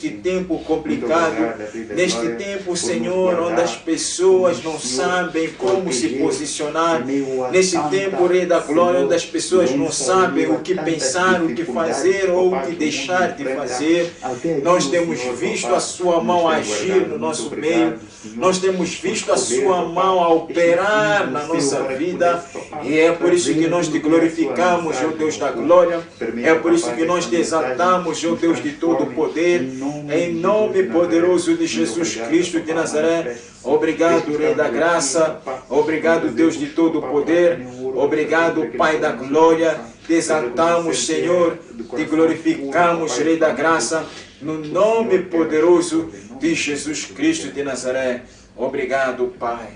tempo complicado, neste tempo, Senhor, onde as pessoas não sabem como se posicionar, neste tempo, Rei da Glória, onde as pessoas não sabem o que pensar, o que fazer ou o que deixar de fazer, nós temos visto a Sua mão agir no nosso meio, nós temos visto a Sua mão a operar na nossa vida, e é por isso que nós te glorificamos, ó Deus da glória, é por isso que nós te exaltamos, ó Deus de todo o poder, em nome poderoso de Jesus Cristo de Nazaré. Obrigado, Rei da Graça, obrigado, Deus de todo o poder, obrigado, Pai da Glória, te exaltamos, Senhor, te glorificamos, Rei da Graça, no nome poderoso de Jesus Cristo de Nazaré. Obrigado, Pai.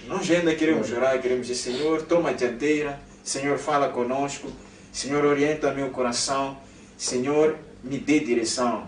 Nós ainda queremos orar, queremos dizer, Senhor, toma a dianteira, Senhor, fala conosco, Senhor, orienta meu coração, Senhor, me dê direção.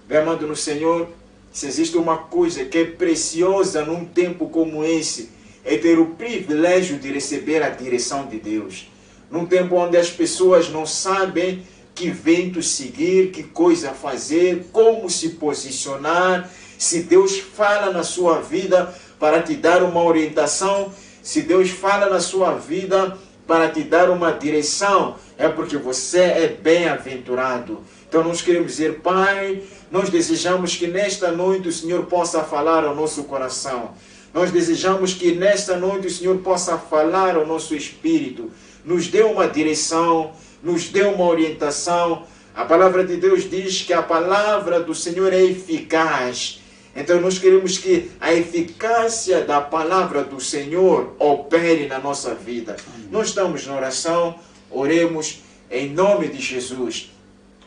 Meu amado no Senhor, se existe uma coisa que é preciosa num tempo como esse, é ter o privilégio de receber a direção de Deus. Num tempo onde as pessoas não sabem que vento seguir, que coisa fazer, como se posicionar, se Deus fala na sua vida para te dar uma orientação, se Deus fala na sua vida para te dar uma direção, é porque você é bem-aventurado. Então nós queremos dizer, Pai, nós desejamos que nesta noite o Senhor possa falar ao nosso coração. Nós desejamos que nesta noite o Senhor possa falar ao nosso espírito. Nos dê uma direção, nos dê uma orientação. A palavra de Deus diz que a palavra do Senhor é eficaz. Então nós queremos que a eficácia da palavra do Senhor opere na nossa vida. Nós estamos na oração, oremos em nome de Jesus.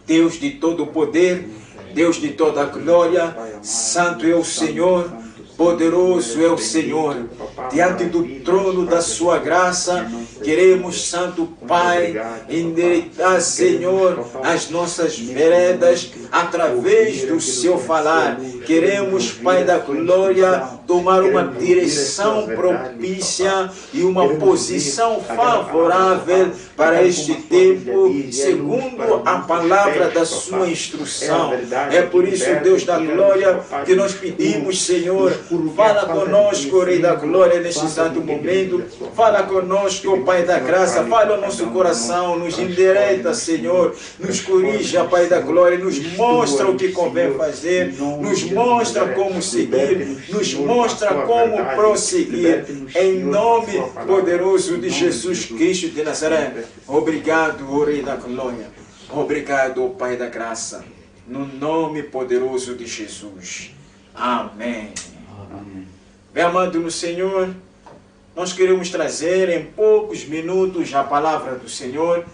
Deus de todo o poder, Deus de toda a glória, santo é o Senhor, poderoso é o Senhor. Diante do trono da sua graça, queremos, Santo Pai, endireitar, Senhor, as nossas veredas através do seu falar. Queremos, Pai da glória, tomar uma direção propícia e uma posição favorável para este tempo, segundo a palavra da sua instrução. É por isso, Deus da glória, que nós pedimos, Senhor, fala conosco, Rei da glória, neste exato momento. Fala conosco, Pai da graça, fala ao nosso coração, nos endireita, Senhor, nos corrija, Pai da glória, nos mostra o que convém fazer, nos mostra como seguir, nos mostra como prosseguir, em nome poderoso de Jesus Cristo de Nazaré. Obrigado, ó Rei da glória, obrigado, ó Pai da graça, no nome poderoso de Jesus. Amém. Meu amado no Senhor, nós queremos trazer em poucos minutos a palavra do Senhor.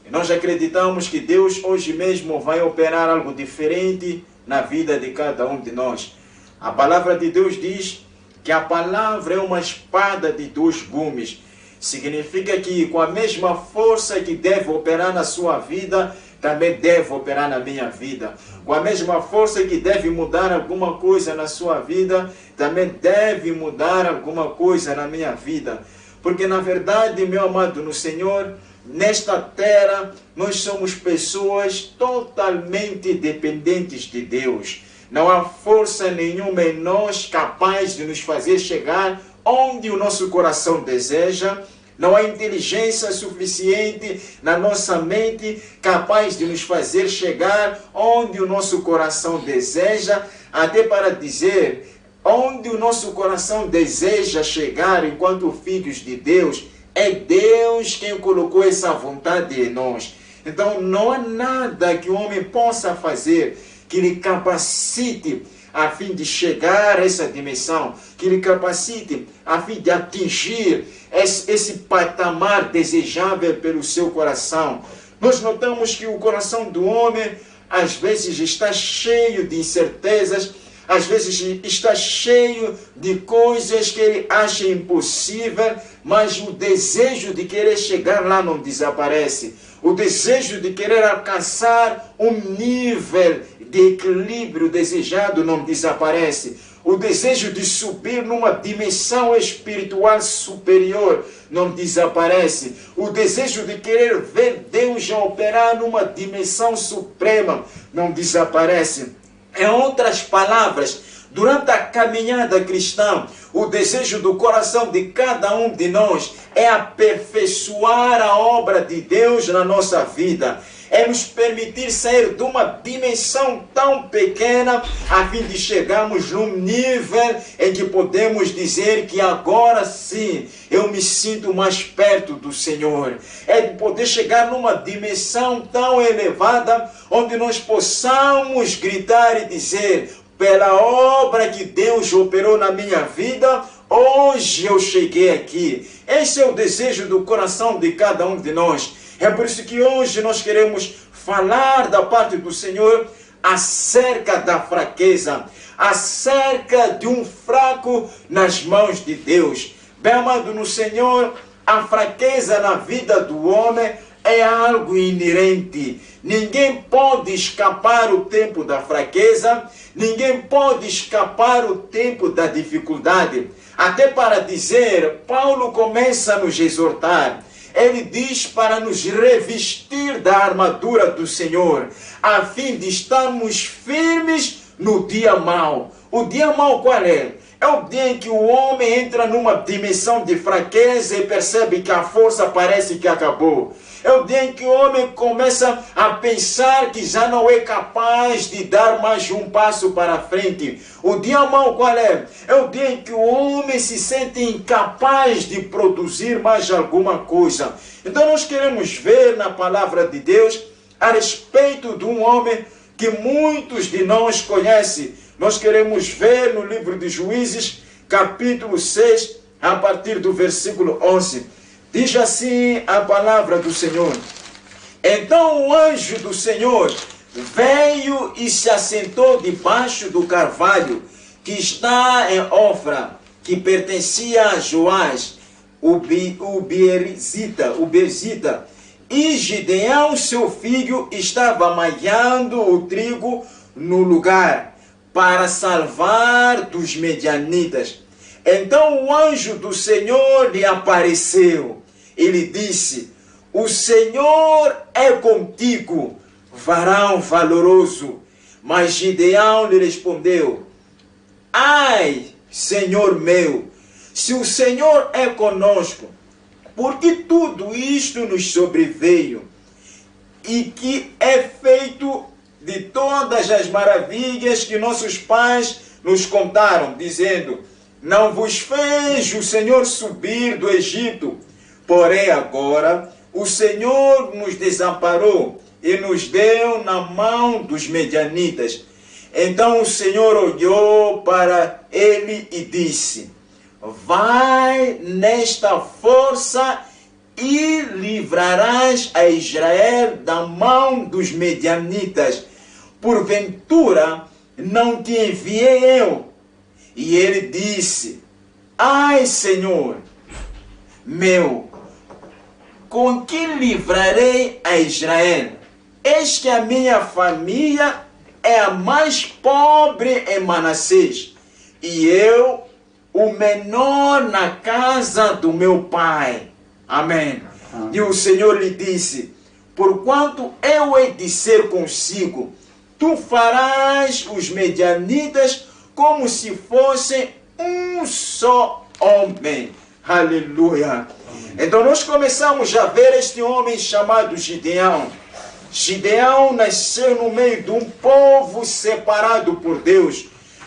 E nós acreditamos que Deus hoje mesmo vai operar algo diferente na vida de cada um de nós. A palavra de Deus diz que a palavra é uma espada de dois gumes. Significa que com a mesma força que deve operar na sua vida, também deve operar na minha vida. Com a mesma força que deve mudar alguma coisa na sua vida, também deve mudar alguma coisa na minha vida. Porque na verdade, meu amado no Senhor, nesta terra, nós somos pessoas totalmente dependentes de Deus. Não há força nenhuma em nós capaz de nos fazer chegar onde o nosso coração deseja. Não há inteligência suficiente na nossa mente capaz de nos fazer chegar onde o nosso coração deseja, até para dizer, onde o nosso coração deseja chegar enquanto filhos de Deus, é Deus quem colocou essa vontade em nós. Então não há nada que o homem possa fazer que lhe capacite a fim de chegar a essa dimensão, que lhe capacite a fim de atingir esse patamar desejável pelo seu coração. Nós notamos que o coração do homem às vezes está cheio de incertezas, às vezes está cheio de coisas que ele acha impossível, mas o desejo de querer chegar lá não desaparece. O desejo de querer alcançar um nível de equilíbrio desejado não desaparece. O desejo de subir numa dimensão espiritual superior não desaparece. O desejo de querer ver Deus já operar numa dimensão suprema não desaparece. Em outras palavras, durante a caminhada cristã, o desejo do coração de cada um de nós é aperfeiçoar a obra de Deus na nossa vida. É nos permitir sair de uma dimensão tão pequena a fim de chegarmos num nível em que podemos dizer que agora sim eu me sinto mais perto do Senhor. É de poder chegar numa dimensão tão elevada onde nós possamos gritar e dizer: pela obra que Deus operou na minha vida, hoje eu cheguei aqui. Esse é o desejo do coração de cada um de nós. É por isso que hoje nós queremos falar da parte do Senhor acerca da fraqueza, acerca de um fraco nas mãos de Deus. Bem amado no Senhor, a fraqueza na vida do homem é algo inerente. Ninguém pode escapar o tempo da fraqueza, ninguém pode escapar o tempo da dificuldade. Até para dizer, Paulo começa a nos exortar. Ele diz para nos revestir da armadura do Senhor, a fim de estarmos firmes no dia mau. O dia mau qual é? É o dia em que o homem entra numa dimensão de fraqueza e percebe que a força parece que acabou. É o dia em que o homem começa a pensar que já não é capaz de dar mais um passo para frente. O dia mau qual é? É o dia em que o homem se sente incapaz de produzir mais alguma coisa. Então nós queremos ver na palavra de Deus a respeito de um homem que muitos de nós conhecem. Nós queremos ver no livro de Juízes, capítulo 6, a partir do versículo 11. Diz assim a palavra do Senhor: então o anjo do Senhor veio e se assentou debaixo do carvalho que está em Ofra, que pertencia a Joás, o Bezita. E Gideão, seu filho, estava malhando o trigo no lugar, para salvar dos medianitas. Então o anjo do Senhor lhe apareceu. Ele disse: o Senhor é contigo, varão valoroso. Mas Gideão lhe respondeu: ai, Senhor meu, se o Senhor é conosco, por que tudo isto nos sobreveio? E que é feito de todas as maravilhas que nossos pais nos contaram, dizendo: não vos fez o Senhor subir do Egito, porém agora o Senhor nos desamparou e nos deu na mão dos medianitas. Então o Senhor olhou para ele e disse: vai nesta força e livrarás a Israel da mão dos medianitas. Porventura não te enviei eu? E ele disse: ai, Senhor meu, com que livrarei a Israel? Eis que a minha família é a mais pobre em Manassés, e eu, o menor na casa do meu pai. Amém. E o Senhor lhe disse: porquanto eu hei de ser consigo, tu farás os medianitas como se fossem um só homem. Aleluia. Então nós começamos a ver este homem chamado Gideão. Gideão nasceu no meio de um povo separado por Deus,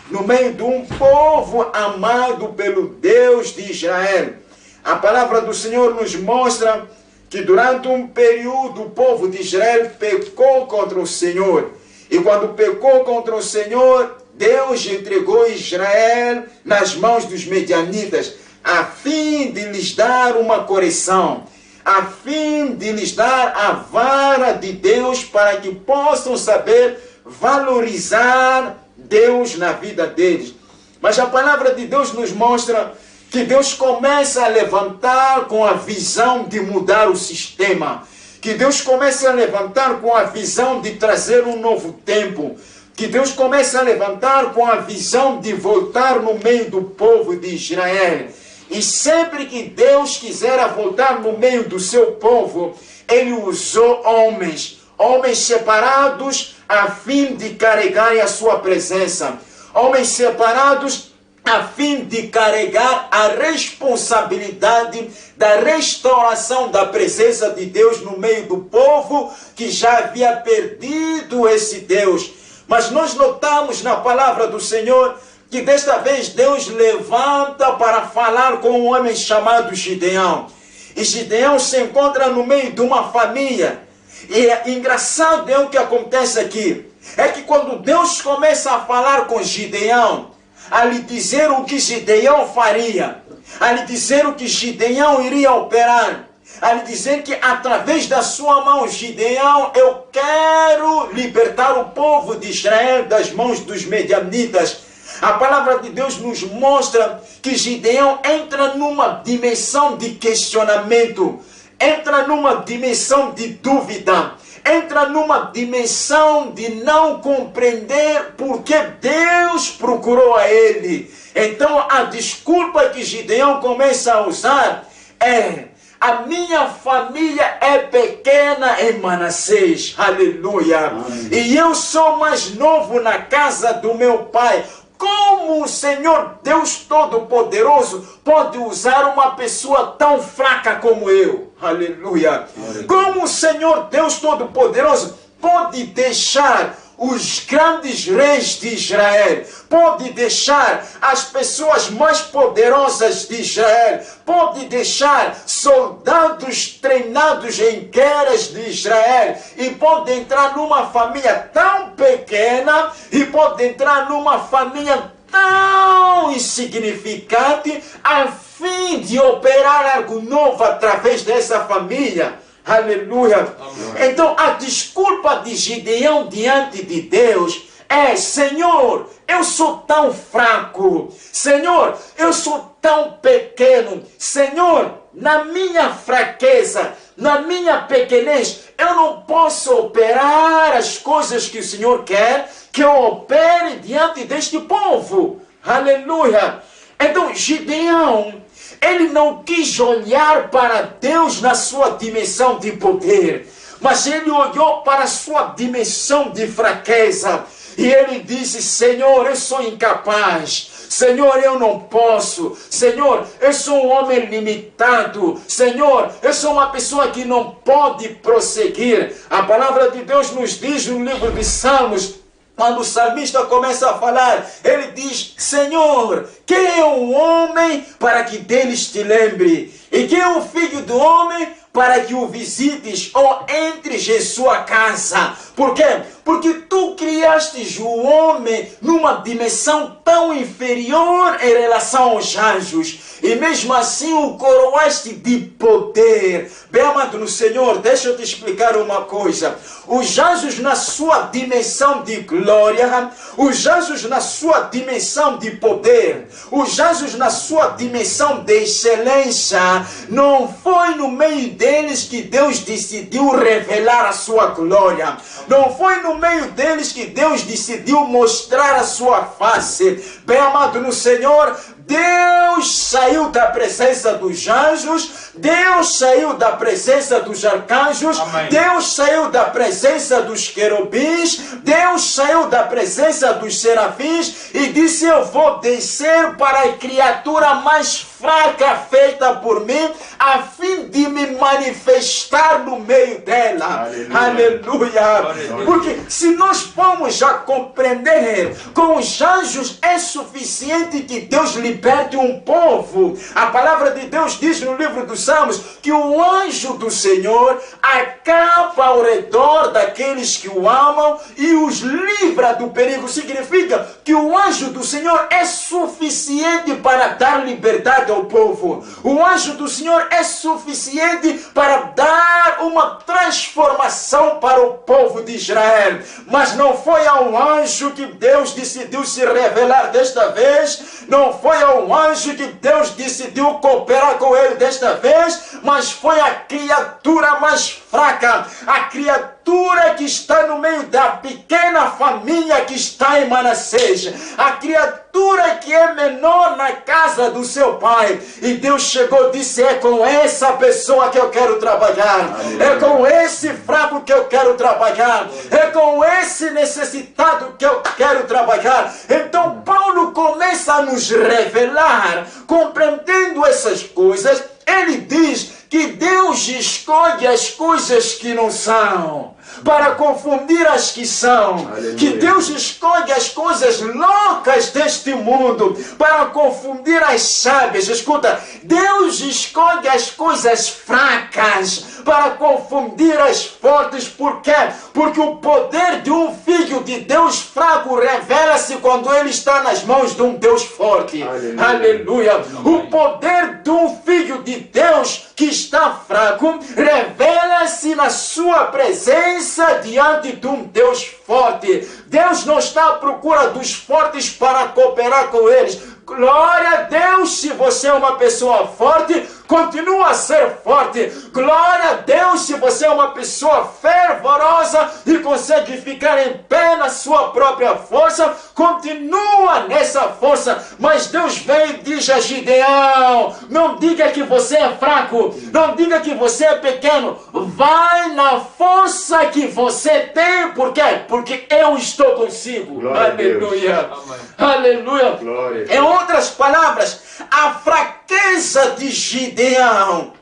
no meio de um povo amado pelo Deus de Israel. A palavra do Senhor nos mostra que durante um período o povo de Israel pecou contra o Senhor. E quando pecou contra o Senhor, Deus entregou Israel nas mãos dos medianitas, a fim de lhes dar uma correção, a fim de lhes dar a vara de Deus para que possam saber valorizar Deus na vida deles. Mas a palavra de Deus nos mostra que Deus começa a levantar com a visão de mudar o sistema, que Deus começa a levantar com a visão de trazer um novo tempo, que Deus começa a levantar com a visão de voltar no meio do povo de Israel. E sempre que Deus quisera voltar no meio do seu povo, Ele usou homens, Homens separados a fim de carregarem a sua presença. Homens separados a fim de carregar a responsabilidade da restauração da presença de Deus no meio do povo que já havia perdido esse Deus. Mas nós notamos na palavra do Senhor que desta vez Deus levanta para falar com um homem chamado Gideão. E Gideão se encontra no meio de uma família. E é engraçado o que acontece aqui. É que quando Deus começa a falar com Gideão, a lhe dizer o que Gideão faria, a lhe dizer o que Gideão iria operar, a lhe dizer que através da sua mão, Gideão, eu quero libertar o povo de Israel das mãos dos medianitas. A palavra de Deus nos mostra que Gideão entra numa dimensão de questionamento, entra numa dimensão de dúvida, entra numa dimensão de não compreender por que Deus procurou a ele. Então a desculpa que Gideão começa a usar é: a minha família é pequena em Manassés, aleluia, e eu sou mais novo na casa do meu pai. Como o Senhor Deus Todo-Poderoso pode usar uma pessoa tão fraca como eu? Aleluia. Como o Senhor Deus Todo-Poderoso pode deixar os grandes reis de Israel, pode deixar as pessoas mais poderosas de Israel, pode deixar soldados treinados em guerras de Israel, e pode entrar numa família tão pequena, e pode entrar numa família tão insignificante, a fim de operar algo novo através dessa família. Aleluia. Amém. Então a desculpa de Gideão diante de Deus é: Senhor, eu sou tão fraco, Senhor, eu sou tão pequeno, Senhor, na minha fraqueza, na minha pequenez, eu não posso operar as coisas que o Senhor quer que eu opere diante deste povo. Aleluia. Então Gideão, ele não quis olhar para Deus na sua dimensão de poder, mas ele olhou para a sua dimensão de fraqueza. E ele disse: Senhor, eu sou incapaz. Senhor, eu não posso. Senhor, eu sou um homem limitado. Senhor, eu sou uma pessoa que não pode prosseguir. A palavra de Deus nos diz no livro de Salmos, quando o salmista começa a falar, ele diz: Senhor, quem é o homem para que deles te lembre? E quem é o filho do homem para que o visites ou entres em sua casa? Por quê? Porque tu criastes o homem numa dimensão tão inferior em relação aos anjos, e mesmo assim o coroaste de poder. Bem amado no Senhor, deixa eu te explicar uma coisa. Os anjos na sua dimensão de glória, os anjos na sua dimensão de poder, os anjos na sua dimensão de excelência, não foi no meio deles que Deus decidiu revelar a sua glória. Não foi no meio deles que Deus decidiu mostrar a sua face. Bem amado no Senhor, Deus saiu da presença dos anjos, Deus saiu da presença dos arcanjos, amém. Deus saiu da presença dos querubins, Deus saiu da presença dos serafins e disse: eu vou descer para a criatura mais fraca feita por mim, a fim de me manifestar no meio dela. Aleluia. Aleluia. Porque se nós formos já compreender, com os anjos é suficiente que Deus liberte um povo. A palavra de Deus diz no livro dos Salmos que o anjo do Senhor acampa ao redor daqueles que o amam e os livra do perigo. Significa que o anjo do Senhor é suficiente para dar liberdade ao povo. O anjo do Senhor é suficiente para dar uma transformação para o povo de Israel. Mas não foi ao anjo que Deus decidiu se revelar desta vez, não foi ao anjo que Deus decidiu cooperar com ele desta vez, mas foi a criatura mais fraca, a criatura que está no meio da pequena família que está em Manassés, a criatura que é menor na casa do seu pai. E Deus chegou e disse: é com essa pessoa que eu quero trabalhar, é com esse fraco que eu quero trabalhar, é com esse necessitado que eu quero trabalhar. Então Paulo começa a nos revelar, compreendendo essas coisas. Ele diz que Deus escolhe as coisas que não são para confundir as que são. Aleluia. Que Deus escolhe as coisas loucas deste mundo para confundir as sábias. Escuta, Deus escolhe as coisas fracas para confundir as fortes. Por quê? Porque o poder de um filho de Deus fraco revela-se quando ele está nas mãos de um Deus forte. Aleluia. Aleluia. O poder de um filho de Deus que está fraco revela-se na sua presença diante de um Deus forte. Deus não está à procura dos fortes para cooperar com eles. Glória a Deus, se você é uma pessoa forte, continua a ser forte. Glória a Deus, se você é uma pessoa fervorosa e consegue ficar em pé na sua própria força, continua nessa força. Mas Deus vem e diz a Gideão: não diga que você é fraco, não diga que você é pequeno, vai na força que você tem. Por quê? Porque eu estou consigo. Glória. Aleluia. Aleluia. Glória. Em outras palavras, a fraqueza de Gideão,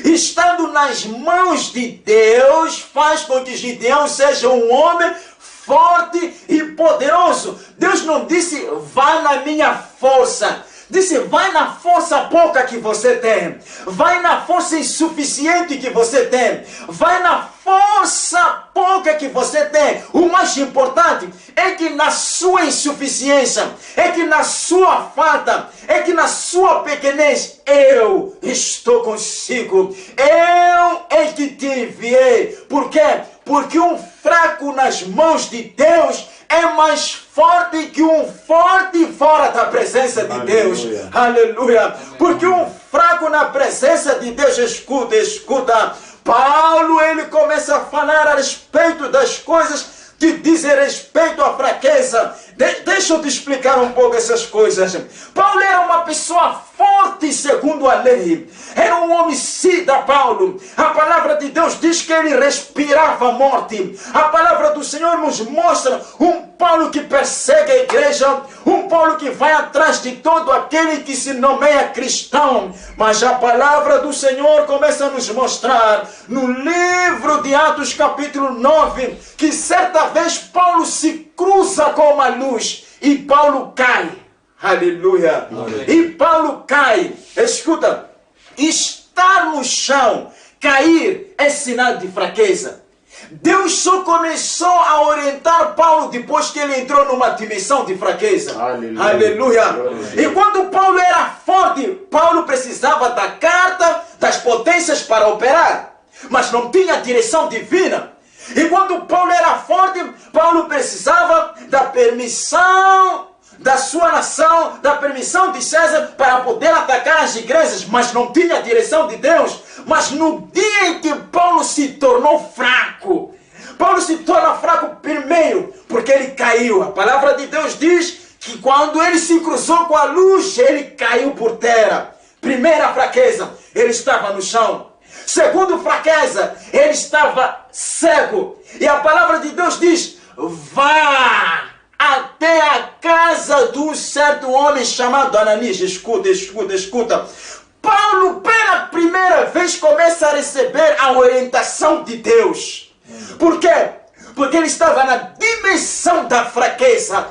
estando nas mãos de Deus, faz com que Gideão seja um homem forte e poderoso. Deus não disse: vá na minha força. Disse: vai na força pouca que você tem, vai na força insuficiente que você tem, vai na força pouca que você tem. O mais importante é que na sua insuficiência, é que na sua falta, é que na sua pequenez, eu estou consigo. Eu é que te enviei. Por quê? Porque um fraco nas mãos de Deus é mais forte que um forte fora da presença de Deus. Aleluia. Porque um fraco na presença de Deus, escuta. Paulo, ele começa a falar a respeito das coisas que dizem respeito à fraqueza. Deixa eu te explicar um pouco essas coisas. Paulo era uma pessoa forte segundo a lei. Era um homicida, Paulo. A palavra de Deus diz que ele respirava a morte. A palavra do Senhor nos mostra um Paulo que persegue a igreja, um Paulo que vai atrás de todo aquele que se nomeia cristão. Mas a palavra do Senhor começa a nos mostrar no livro de Atos capítulo 9, que certa vez Paulo se cruza com uma luz e Paulo cai. Aleluia. E Paulo cai. Escuta, estar no chão, cair, é sinal de fraqueza. Deus só começou a orientar Paulo depois que ele entrou numa dimensão de fraqueza. Aleluia. Aleluia. E quando Paulo era forte, Paulo precisava da carta das potências para operar, mas não tinha direção divina. E quando Paulo era forte, Paulo precisava da permissão da sua nação, da permissão de César para poder atacar as igrejas, mas não tinha a direção de Deus. Mas no dia em que Paulo se tornou fraco, Paulo se torna fraco primeiro porque ele caiu. A palavra de Deus diz que quando ele se cruzou com a luz, ele caiu por terra. Primeira fraqueza, ele estava no chão. Segundo fraqueza, ele estava cego. E a palavra de Deus diz: vá até a casa de um certo homem chamado Ananias. Escuta. Paulo, pela primeira vez, começa a receber a orientação de Deus. Por quê? Porque ele estava na dimensão da fraqueza.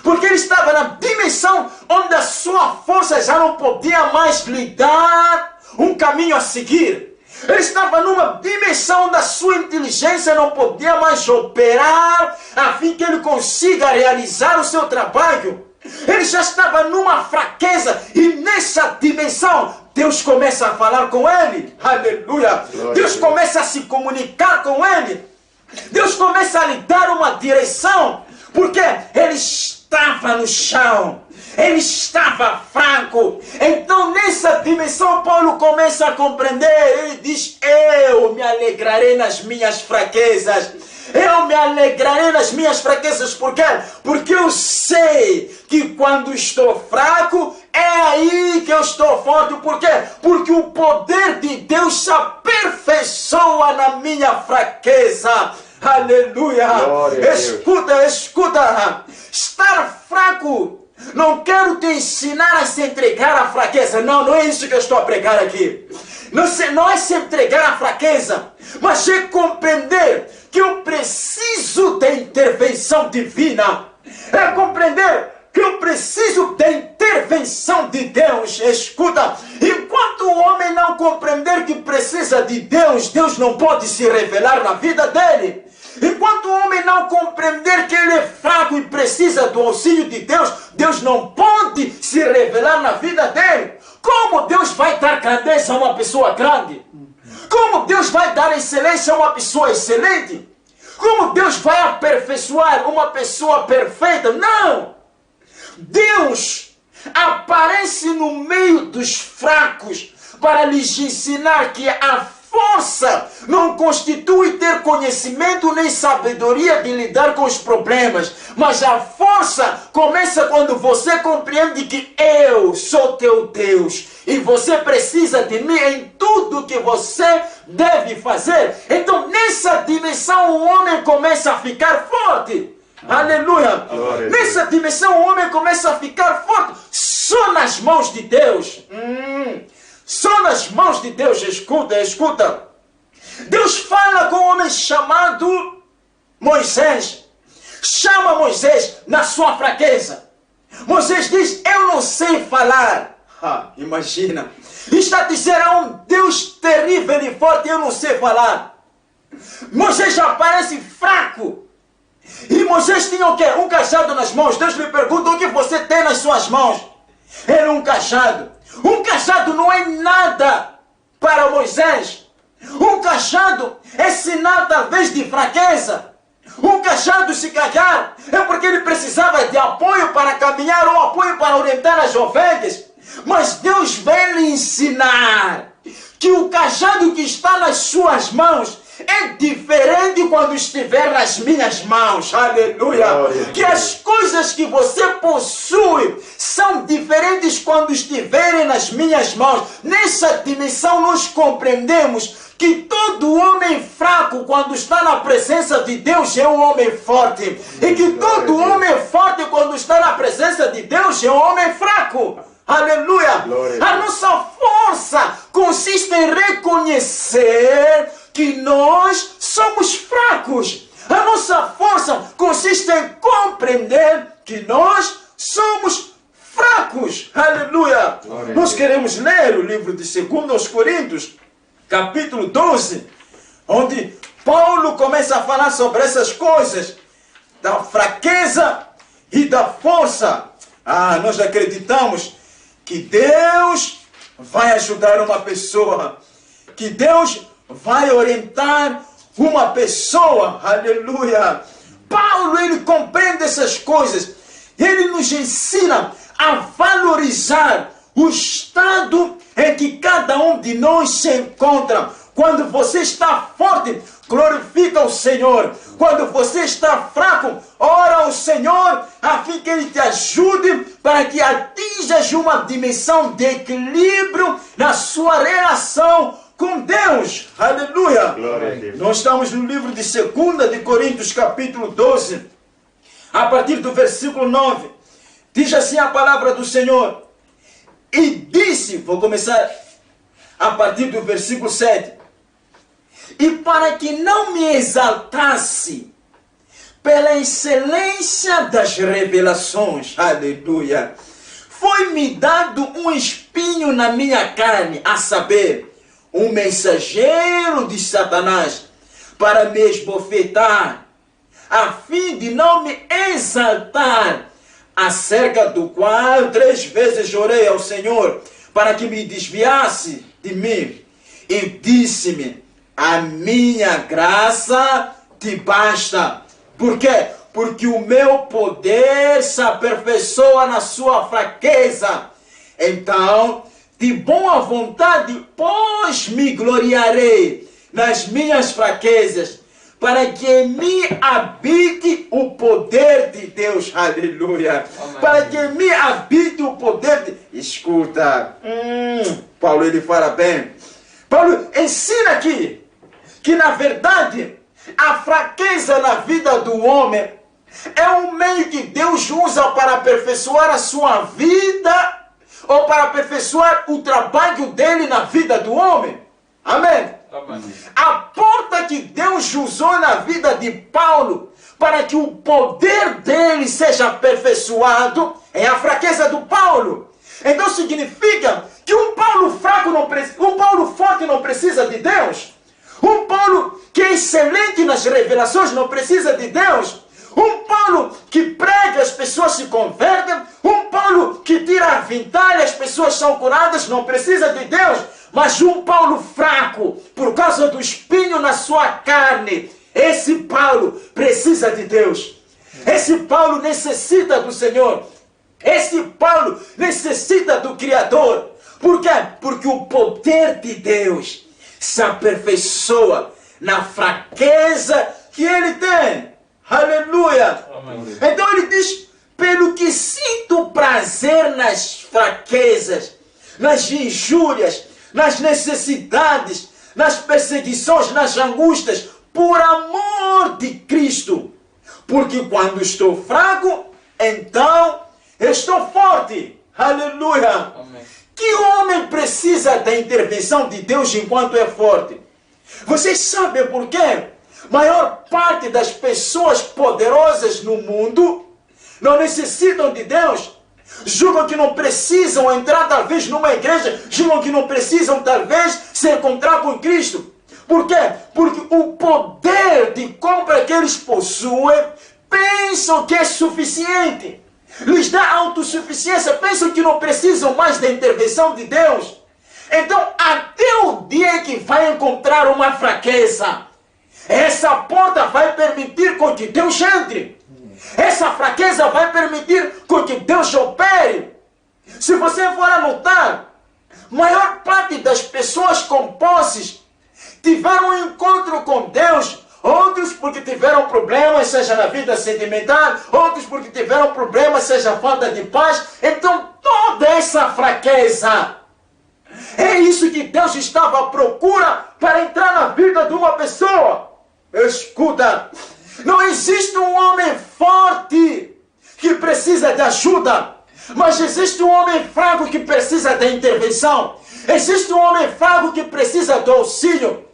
Porque ele estava na dimensão onde a sua força já não podia mais lhe dar um caminho a seguir. Ele estava numa dimensão da sua inteligência, não podia mais operar a fim que ele consiga realizar o seu trabalho. Ele já estava numa fraqueza e nessa dimensão Deus começa a falar com ele. Aleluia. Deus começa a se comunicar com ele. Deus começa a lhe dar uma direção. Porque ele está estava no chão. Ele estava fraco. Então nessa dimensão Paulo começa a compreender. Ele diz: eu me alegrarei nas minhas fraquezas. Eu me alegrarei nas minhas fraquezas. Por quê? Porque eu sei que quando estou fraco, é aí que eu estou forte. Por quê? Porque o poder de Deus se aperfeiçoa na minha fraqueza. Aleluia. Escuta, escuta. Estar fraco. Não quero te ensinar a se entregar à fraqueza. Não, não é isso que eu estou a pregar aqui. Não é se entregar à fraqueza, mas é compreender que eu preciso da intervenção divina. É compreender que eu preciso da intervenção de Deus. Escuta, enquanto o homem não compreender que precisa de Deus, Deus não pode se revelar na vida dele. Enquanto o homem não compreender que ele é fraco e precisa do auxílio de Deus, Deus não pode se revelar na vida dele. Como Deus vai dar grandeza a uma pessoa grande? Como Deus vai dar excelência a uma pessoa excelente? Como Deus vai aperfeiçoar uma pessoa perfeita? Não! Deus aparece no meio dos fracos para lhes ensinar que a força não constitui ter conhecimento nem sabedoria de lidar com os problemas, mas a força começa quando você compreende que eu sou teu Deus e você precisa de mim em tudo que você deve fazer. Então nessa dimensão o homem começa a ficar forte. Aleluia! Nessa dimensão o homem começa a ficar forte só nas mãos de Deus. Só nas mãos de Deus. Escuta, escuta. Deus fala com um homem chamado Moisés. Chama Moisés na sua fraqueza. Moisés diz: eu não sei falar. Imagina. Está dizendo a um Deus terrível e forte: eu não sei falar. Moisés já parece fraco. E Moisés tinha o quê? Um cajado nas mãos. Deus lhe pergunta: o que você tem nas suas mãos? Era um cajado. Um cajado não é nada para Moisés. Um cajado é sinal talvez de fraqueza. Um cajado, se calhar, é porque ele precisava de apoio para caminhar ou apoio para orientar as ovelhas. Mas Deus vai lhe ensinar que o cajado que está nas suas mãos é diferente quando estiver nas minhas mãos. Aleluia. Que as coisas que você possui são diferentes quando estiverem nas minhas mãos. Nessa dimensão nós compreendemos que todo homem fraco, quando está na presença de Deus, é um homem forte. E que todo homem forte, quando está na presença de Deus, é um homem fraco. Aleluia. A nossa força consiste em reconhecer que nós somos fracos. A nossa força consiste em compreender que nós somos fracos. Aleluia. Nós queremos ler o livro de 2 Coríntios, capítulo 12, onde Paulo começa a falar sobre essas coisas, da fraqueza e da força. Nós acreditamos que Deus vai ajudar uma pessoa, que Deus vai orientar uma pessoa. Aleluia. Paulo, ele compreende essas coisas. Ele nos ensina a valorizar o estado em que cada um de nós se encontra. Quando você está forte, glorifica o Senhor. Quando você está fraco, ora ao Senhor a fim que Ele te ajude para que atinjas uma dimensão de equilíbrio na sua relação com Deus. Aleluia. Nós estamos no livro de 2 de Coríntios, capítulo 12, a partir do versículo 9. Diz assim a palavra do Senhor: e disse, vou começar a partir do versículo 7, e para que não me exaltasse pela excelência das revelações, aleluia, foi-me dado um espinho na minha carne, a saber, um mensageiro de Satanás, para me esbofetar, a fim de não me exaltar, acerca do qual 3 vezes orei ao Senhor, para que me desviasse de mim. E disse-me: a minha graça te basta. Por quê? porque o meu poder se aperfeiçoa na sua fraqueza. Então, de boa vontade, pois me gloriarei nas minhas fraquezas, para que em mim habite o poder de Deus. Aleluia. Amém. Para que em mim habite o poder de... Escuta, Paulo, ele fala bem. Paulo ensina aqui que, na verdade, a fraqueza na vida do homem é um meio que Deus usa para aperfeiçoar a sua vida ou para aperfeiçoar o trabalho dele na vida do homem. Amém? Amém. A porta que Deus usou na vida de Paulo para que o poder dele seja aperfeiçoado é a fraqueza do Paulo. Então significa que um Paulo fraco um Paulo forte não precisa de Deus. Um Paulo que é excelente nas revelações não precisa de Deus. Um Paulo que prega, as pessoas se convertem. Um Paulo que tira a vintalha, as pessoas são curadas, não precisa de Deus. Mas um Paulo fraco, por causa do espinho na sua carne, esse Paulo precisa de Deus. Esse Paulo necessita do Senhor. Esse Paulo necessita do Criador. Por quê? Porque o poder de Deus se aperfeiçoa na fraqueza que ele tem. Aleluia! Amém. Então ele diz, pelo que sinto prazer nas fraquezas, nas injúrias, nas necessidades, nas perseguições, nas angústias, por amor de Cristo. Porque quando estou fraco, então estou forte. Aleluia! Amém. Que homem precisa da intervenção de Deus enquanto é forte? Vocês sabem por quê? Maior parte das pessoas poderosas no mundo não necessitam de Deus. Julgam que não precisam entrar talvez numa igreja. Julgam que não precisam talvez se encontrar com Cristo. Por quê? Porque o poder de compra que eles possuem pensam que é suficiente. Lhes dá autossuficiência. Pensam que não precisam mais da intervenção de Deus. Então até o dia que vai encontrar uma fraqueza, essa porta vai permitir com que Deus entre. Essa fraqueza vai permitir com que Deus opere. Se você for anotar, maior parte das pessoas com posses tiveram um encontro com Deus. Outros porque tiveram problemas, seja na vida sentimental. Outros porque tiveram problemas, seja falta de paz. Então toda essa fraqueza, é isso que Deus estava à procura para entrar na vida de uma pessoa. Escuta, não existe um homem forte que precisa de ajuda, mas existe um homem fraco que precisa de intervenção. Existe um homem fraco que precisa do auxílio.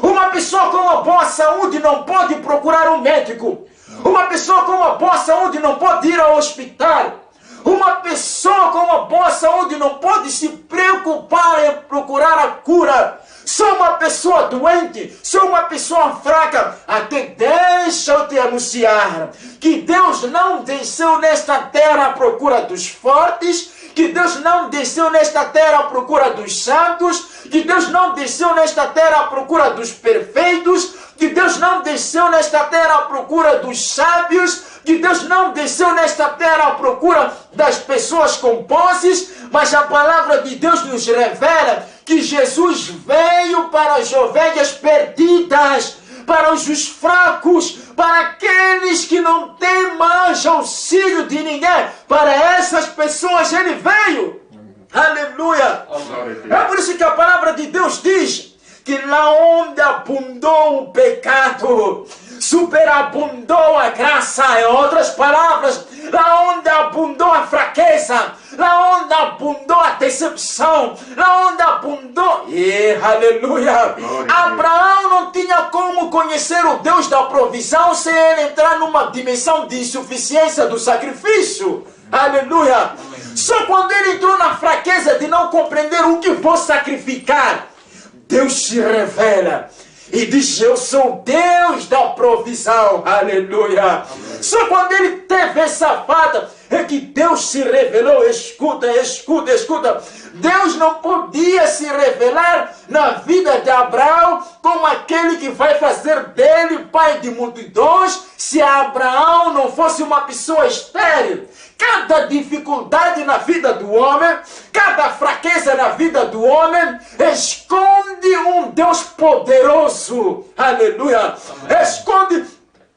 Uma pessoa com uma boa saúde não pode procurar um médico. Uma pessoa com uma boa saúde não pode ir ao hospital. Uma pessoa com uma boa saúde não pode se preocupar em procurar a cura. Só uma pessoa doente, só uma pessoa fraca. Até deixa eu te anunciar que Deus não desceu nesta terra à procura dos fortes, que Deus não desceu nesta terra à procura dos santos, que Deus não desceu nesta terra à procura dos perfeitos, que Deus não desceu nesta terra à procura dos sábios, que Deus não desceu nesta terra à procura das pessoas com posses, mas a palavra de Deus nos revela que Jesus veio para as ovelhas perdidas, para os fracos, para aqueles que não têm mais auxílio de ninguém. Para essas pessoas ele veio. Aleluia! É por isso que a palavra de Deus diz que lá onde abundou o pecado, superabundou a graça. Em outras palavras, lá onde abundou a fraqueza, lá onde abundou a decepção, lá onde abundou... aleluia! Abraão não tinha como conhecer o Deus da provisão sem ele entrar numa dimensão de insuficiência do sacrifício. Aleluia! Só quando ele entrou na fraqueza de não compreender o que vou sacrificar, Deus se revela e diz: eu sou Deus da provisão. Aleluia! Amém. Só quando ele teve essa fada, é que Deus se revelou. Escuta, escuta, escuta. Deus não podia se revelar na vida de Abraão como aquele que vai fazer dele pai de multidões se Abraão não fosse uma pessoa estéril. Cada dificuldade na vida do homem, cada fraqueza na vida do homem, esconde um Deus poderoso. Aleluia. Esconde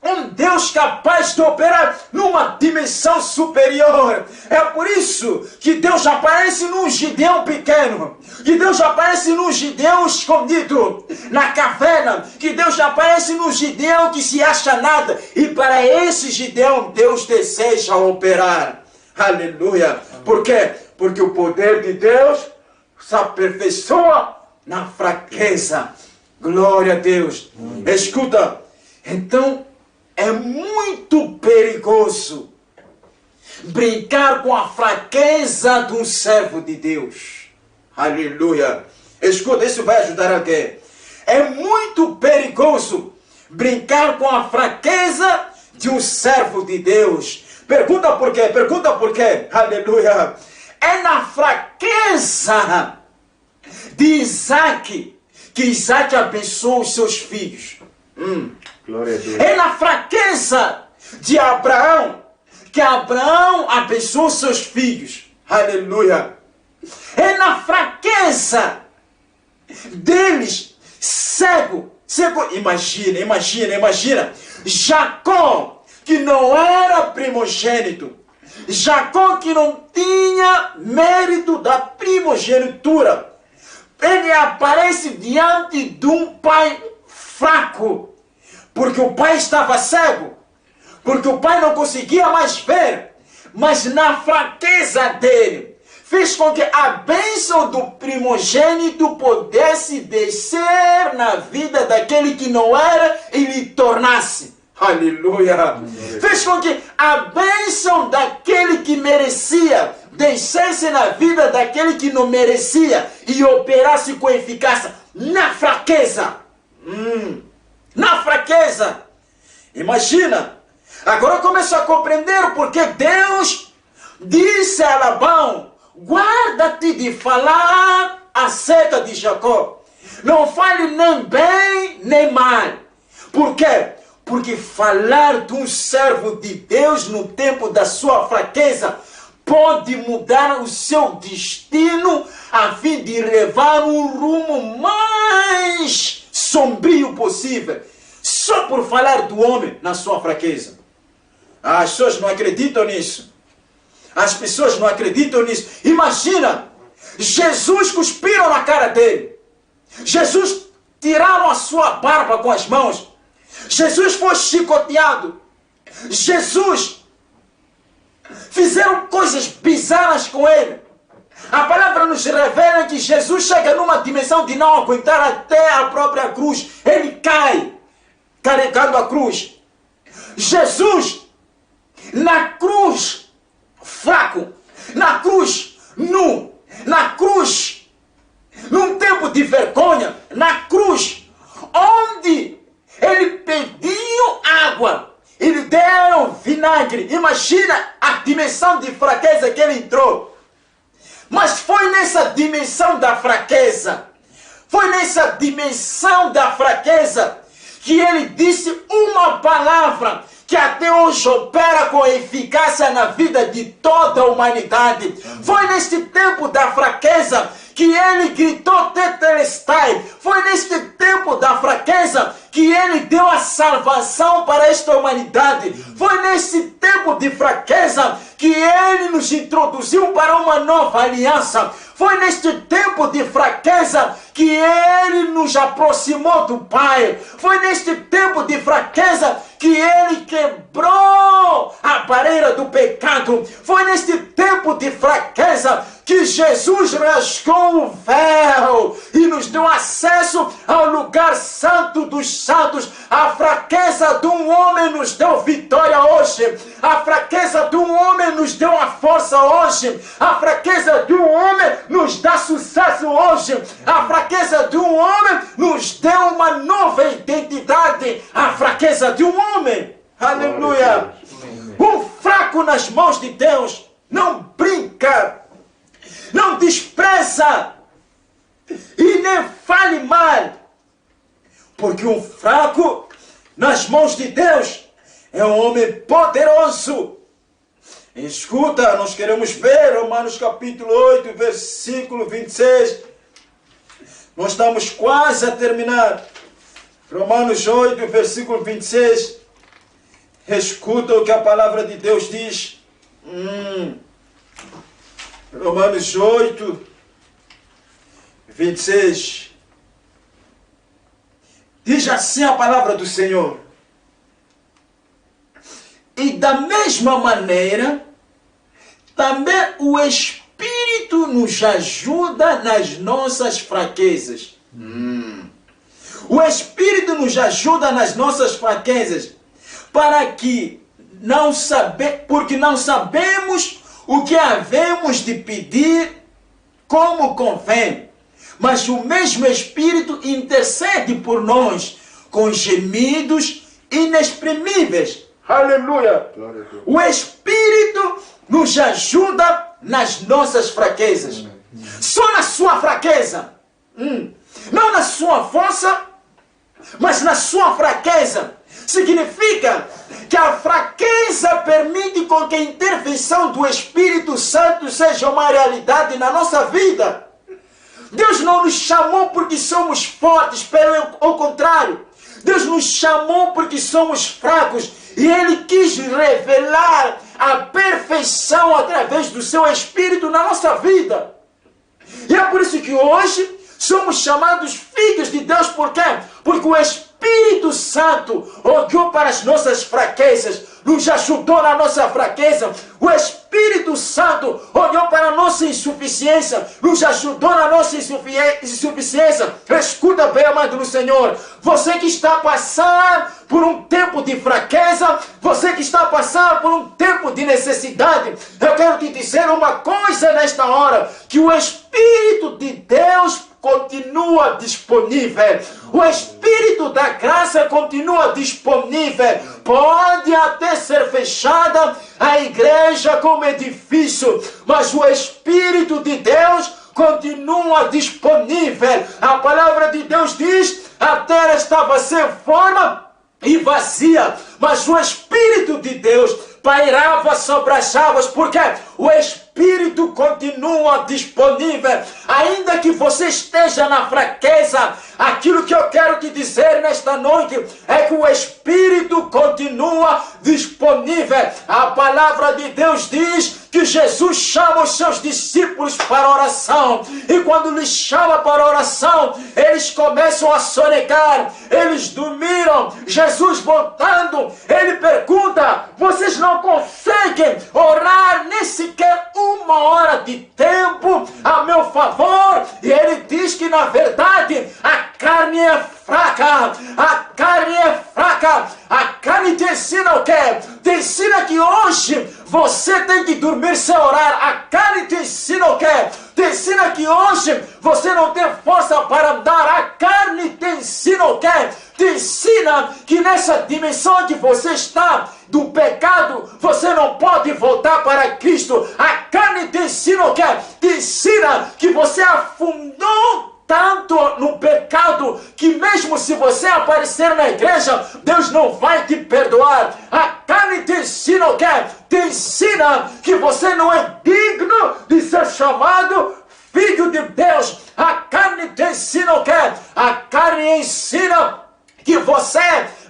um Deus capaz de operar numa dimensão superior. É por isso que Deus aparece num Gideão pequeno, que Deus aparece num Gideão escondido na caverna, que Deus aparece num Gideão que se acha nada. E para esse Gideão Deus deseja operar. Aleluia. Por quê? Porque o poder de Deus se aperfeiçoa na fraqueza. Glória a Deus. Escuta, então é muito perigoso brincar com a fraqueza de um servo de Deus. Aleluia. Escuta, isso vai ajudar alguém. É muito perigoso brincar com a fraqueza de um servo de Deus. Pergunta por quê? Pergunta por quê? Aleluia. É na fraqueza de Isaac que Isaac abençoou os seus filhos. Glória a Deus. É na fraqueza de Abraão que Abraão abençoou seus filhos. Aleluia. É na fraqueza deles, cego. Imagina. Jacó, que não era primogênito. Jacó, que não tinha mérito da primogenitura. Ele aparece diante de um pai fraco. Porque o pai estava cego. Porque o pai não conseguia mais ver. Mas na fraqueza dele, fez com que a bênção do primogênito pudesse descer na vida daquele que não era e lhe tornasse. Aleluia. Fez com que a bênção daquele que merecia descesse na vida daquele que não merecia e operasse com eficácia na fraqueza. Na fraqueza. Imagina. Agora eu começo a compreender porque Deus disse a Labão: guarda-te de falar acerca de Jacó. Não fale nem bem nem mal. Por quê? Porque falar de um servo de Deus no tempo da sua fraqueza pode mudar o seu destino a fim de levar um rumo mais sombrio possível. Só por falar do homem na sua fraqueza. As pessoas não acreditam nisso. As pessoas não acreditam nisso. Imagina, Jesus cuspiram na cara dele. Jesus tiraram a sua barba com as mãos. Jesus foi chicoteado. Jesus fizeram coisas bizarras com ele. A palavra nos revela que Jesus chega numa dimensão de não aguentar até a própria cruz. Ele cai carregando a cruz. Jesus na cruz fraco, na cruz nu, na cruz num tempo de vergonha, na cruz onde ele pediu água, ele deram vinagre. Imagina a dimensão de fraqueza que ele entrou. Mas foi nessa dimensão da fraqueza, que ele disse uma palavra que até hoje opera com eficácia na vida de toda a humanidade. Foi neste tempo da fraqueza que ele gritou tetelestai. Foi neste tempo da fraqueza que ele deu a salvação para esta humanidade. Foi nesse tempo de fraqueza que ele nos introduziu para uma nova aliança. Foi neste tempo de fraqueza que ele nos aproximou do Pai. Foi neste tempo de fraqueza que ele quebrou a barreira do pecado. Foi neste tempo de fraqueza que Jesus rasgou o véu e nos deu acesso ao lugar santo dos santos. A fraqueza de um homem nos deu vitória hoje. A fraqueza de um homem nos deu a força hoje. A fraqueza de um homem nos dá sucesso hoje. A fraqueza de um homem nos deu uma nova identidade. A fraqueza de um homem. Aleluia. Um fraco nas mãos de Deus não brinca, não despreza e nem fale mal. Porque um fraco nas mãos de Deus é um homem poderoso. Escuta, nós queremos ver Romanos capítulo 8, versículo 26. Nós estamos quase a terminar. Romanos 8, versículo 26. Escuta o que a palavra de Deus diz. Romanos 8, 26. Diz assim a palavra do Senhor. E da mesma maneira, também o Espírito nos ajuda nas nossas fraquezas. O Espírito nos ajuda nas nossas fraquezas, porque não sabemos o que havemos de pedir como convém. Mas o mesmo Espírito intercede por nós com gemidos inexprimíveis. Aleluia! O Espírito nos ajuda nas nossas fraquezas. Só na sua fraqueza. Não na sua força, mas na sua fraqueza. Significa que a fraqueza permite com que a intervenção do Espírito Santo seja uma realidade na nossa vida. Deus não nos chamou porque somos fortes, ao contrário. Deus nos chamou porque somos fracos e Ele quis revelar a perfeição através do seu Espírito na nossa vida. E é por isso que hoje somos chamados filhos de Deus. Por quê? Porque o Espírito Santo olhou para as nossas fraquezas, nos ajudou na nossa fraqueza. O Espírito Santo olhou para a nossa insuficiência, nos ajudou na nossa insuficiência. Escuta bem, amado do Senhor. Você que está passando por um tempo de fraqueza, você que está passando por um tempo de necessidade, eu quero te dizer uma coisa nesta hora, que o Espírito de Deus continua disponível. O Espírito da graça continua disponível. Pode até ser fechada a igreja como edifício, mas o Espírito de Deus continua disponível. A palavra de Deus diz: a terra estava sem forma e vazia, mas o Espírito de Deus pairava sobre as águas, porque o Espírito continua disponível. Ainda que você esteja na fraqueza, aquilo que eu quero te dizer nesta noite é que o Espírito continua disponível. A palavra de Deus diz que Jesus chama os seus discípulos para oração, e quando lhes chama para oração, eles começam a sonegar, eles dormiram. Jesus, voltando, ele pergunta: vocês não conseguem orar nem sequer uma hora de tempo a meu favor? E ele diz que na verdade a carne é fraca, a carne é fraca. A carne te ensina o quê? Te ensina que hoje você tem que dormir sem orar. A carne te ensina o quê? Te ensina que hoje você não tem força para andar. A carne te ensina o quê? Te ensina que nessa dimensão que você está, do pecado, você não pode voltar para Cristo. A carne te ensina o quê? Te ensina que você afundou tanto no pecado que mesmo se você aparecer na igreja, Deus não vai te perdoar. A carne te ensina o quê? Te ensina que você não é digno de ser chamado filho de Deus. A carne te ensina o quê? A carne ensina que você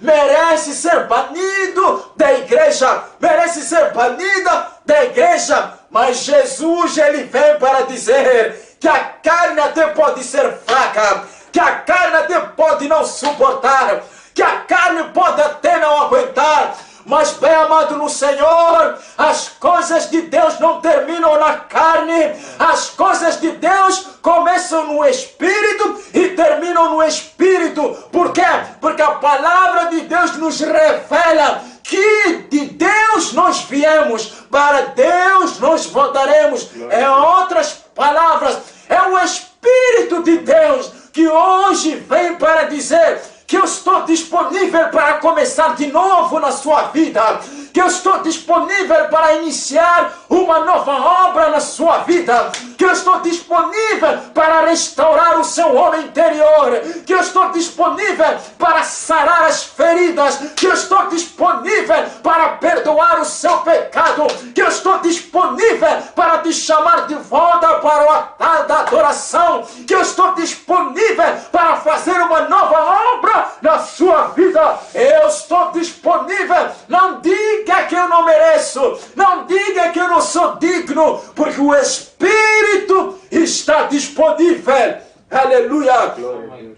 merece ser banido da igreja, merece ser banida da igreja. Mas Jesus, ele vem para dizer que a carne até pode ser fraca, que a carne até pode não suportar, que a carne pode até não aguentar. Mas bem amado no Senhor, as coisas de Deus não terminam na carne. As coisas de Deus começam no Espírito e terminam no Espírito. Por quê? Porque a palavra de Deus nos revela que de Deus nós viemos, para Deus nós voltaremos. Em outras palavras, é o Espírito de Deus que hoje vem para dizer que eu estou disponível para começar de novo na sua vida, que eu estou disponível para iniciar uma nova obra na sua vida, que eu estou disponível para restaurar o seu homem interior, que eu estou disponível para sarar as feridas, que eu estou disponível para perdoar o seu pecado, que eu estou disponível para te chamar de volta para o altar da adoração, que eu estou disponível para fazer uma nova obra na sua vida. Eu estou disponível. Não diga que eu não mereço, não diga que eu não sou digno, porque o Espírito está disponível. Aleluia!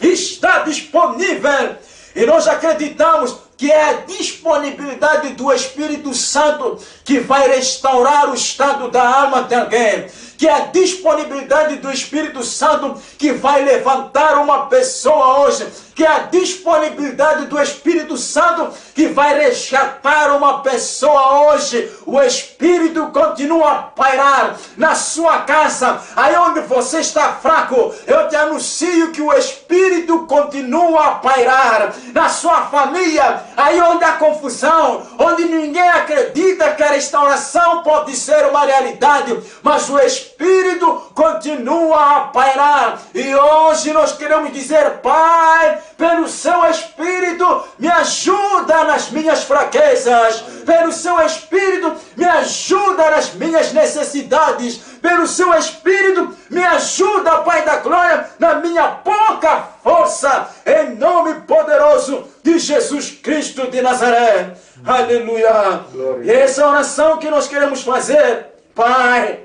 Está disponível. E nós acreditamos que é a disponibilidade do Espírito Santo que vai restaurar o estado da alma de alguém. Que é a disponibilidade do Espírito Santo que vai levantar uma pessoa hoje. Que é a disponibilidade do Espírito Santo que vai resgatar uma pessoa hoje. O Espírito continua a pairar na sua casa. Aí onde você está fraco, eu te anuncio que o Espírito continua a pairar na sua família. Aí onde há confusão, onde ninguém acredita que a restauração pode ser uma realidade, mas o Espírito continua a pairar. E hoje nós queremos dizer: Pai, pelo seu Espírito, me ajuda nas minhas fraquezas. Pelo seu Espírito, me ajuda nas minhas necessidades. Pelo seu Espírito, me ajuda, Pai da glória, na minha pouca força. Em nome poderoso de Jesus Cristo de Nazaré. Aleluia. E essa é a oração que nós queremos fazer. Pai,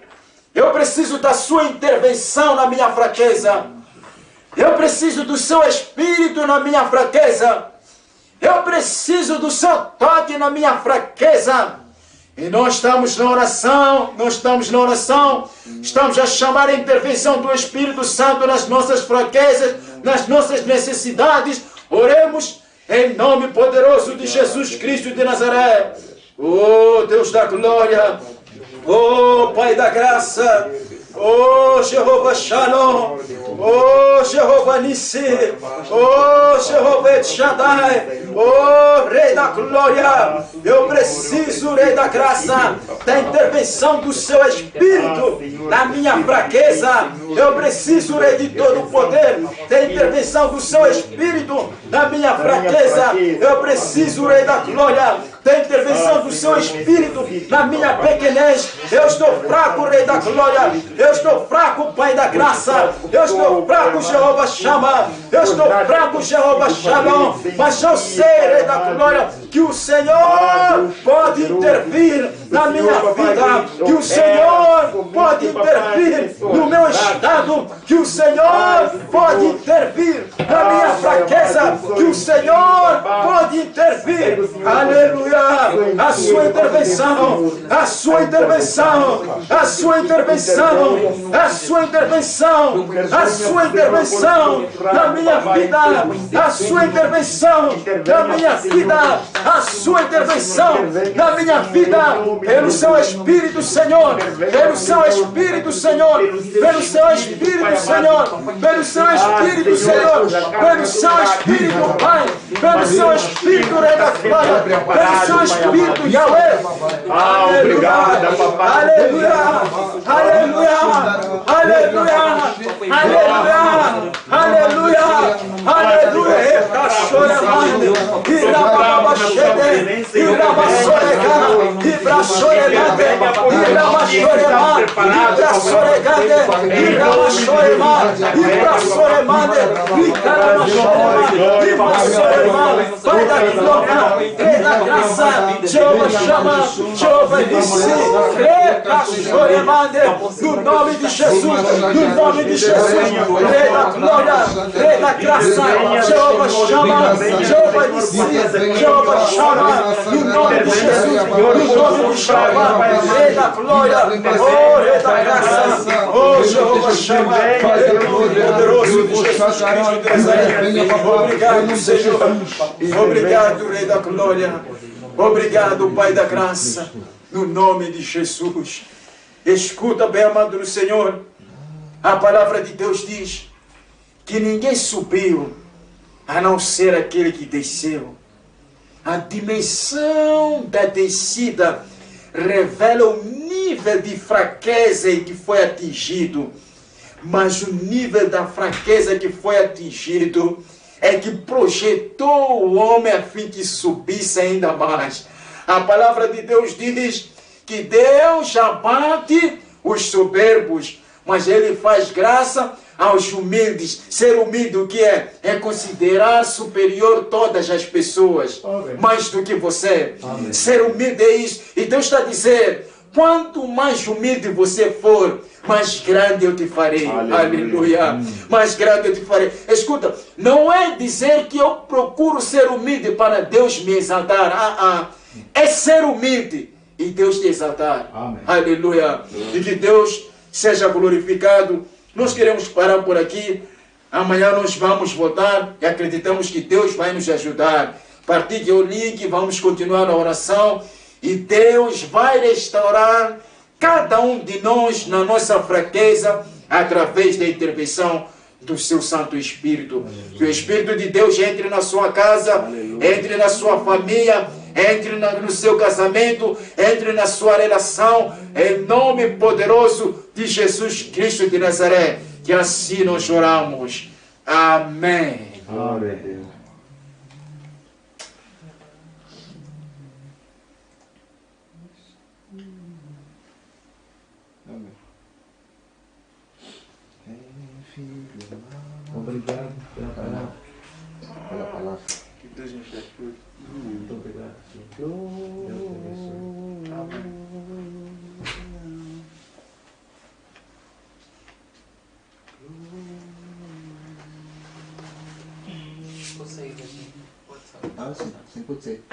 eu preciso da sua intervenção na minha fraqueza. Eu preciso do seu Espírito na minha fraqueza. Eu preciso do seu toque na minha fraqueza. E nós estamos na oração, estamos a chamar a intervenção do Espírito Santo nas nossas fraquezas, nas nossas necessidades. Oremos em nome poderoso de Jesus Cristo de Nazaré. Oh, Deus da glória, oh, Pai da graça, oh, Jeová Shalom, oh, Jeová Nissi, oh, Jeová El Shaddai, oh, Rei da glória. Eu preciso, Rei da graça, da intervenção do seu Espírito na minha fraqueza. Eu preciso, Rei de todo o poder, da intervenção do seu Espírito na minha fraqueza. Eu preciso, Rei da glória, da intervenção do seu Espírito na minha pequenez. Eu estou fraco, Rei da glória. Eu estou fraco, Pai da graça. Eu estou fraco, Jeová Shammah. Eu estou fraco, Jeová Shalom. Mas eu sei, Rei da glória, que o Senhor pode intervir na minha vida. Que o Senhor pode intervir no meu estado. Que o Senhor pode intervir na minha fraqueza. Que o Senhor pode intervir. Aleluia. A sua intervenção, a sua intervenção, a sua intervenção, a sua intervenção, a sua intervenção na minha vida, a sua intervenção na minha vida, a sua intervenção na minha vida, pelo seu Espírito, Senhor, pelo seu Espírito, Senhor, pelo seu Espírito, Senhor, pelo seu Espírito, Senhor, pelo seu Espírito, Pai, pelo seu Espírito, Rei da glória, pelo seu Espírito, Yahweh. Obrigado, papai. Aleluia, aleluia, aleluia, aleluia, aleluia, aleluia. Pai da glória, Rei da graça, Jeová Shammah, Jeová Nissi, no nome de Jesus, no nome de Jesus, Rei da glória, Rei da graça, Jeová Shammah, Jeová Nissi, Jeová Shammah, no nome de Jesus, no nome de Jeová, Rei da glória, oh Rei da graça, oh Jeová Shammah, em nome poderoso de Jesus Cristo de Nazaré. Obrigado, Senhor, obrigado, Rei da glória, obrigado, Pai da graça, no nome de Jesus. Escuta, bem amado do Senhor, a palavra de Deus diz que ninguém subiu a não ser aquele que desceu. A dimensão da descida revela o nível de fraqueza em que foi atingido. Mas o nível da fraqueza que foi atingido é que projetou o homem a fim que subisse ainda mais. A palavra de Deus diz que Deus abate os soberbos, mas Ele faz graça aos humildes. Ser humilde o que é? É considerar superior todas as pessoas, mais do que você. Amém. Ser humilde é isso. E Deus está a dizer, quanto mais humilde você for, mais grande eu te farei. Aleluia. Aleluia. Mais grande eu te farei. Escuta, não é dizer que eu procuro ser humilde para Deus me exaltar. É ser humilde e Deus te exaltar. Amém. Aleluia. E que Deus seja glorificado. Nós queremos parar por aqui. Amanhã nós vamos voltar e acreditamos que Deus vai nos ajudar. Partilhe o link, vamos continuar a oração e Deus vai restaurar cada um de nós na nossa fraqueza através da intervenção do seu Santo Espírito. Aleluia. Que o Espírito de Deus entre na sua casa, aleluia, entre na sua família, entre no seu casamento, entre na sua relação, em nome poderoso de Jesus Cristo de Nazaré. Que assim nós oramos. Amém. Glória a Deus. Obrigado pela palavra. Pela palavra. Que Deus nos ajude. Muito obrigado. Deus te abençoe. Amém. Posso sair daqui? Pode sair. Ah, sim, pode ser.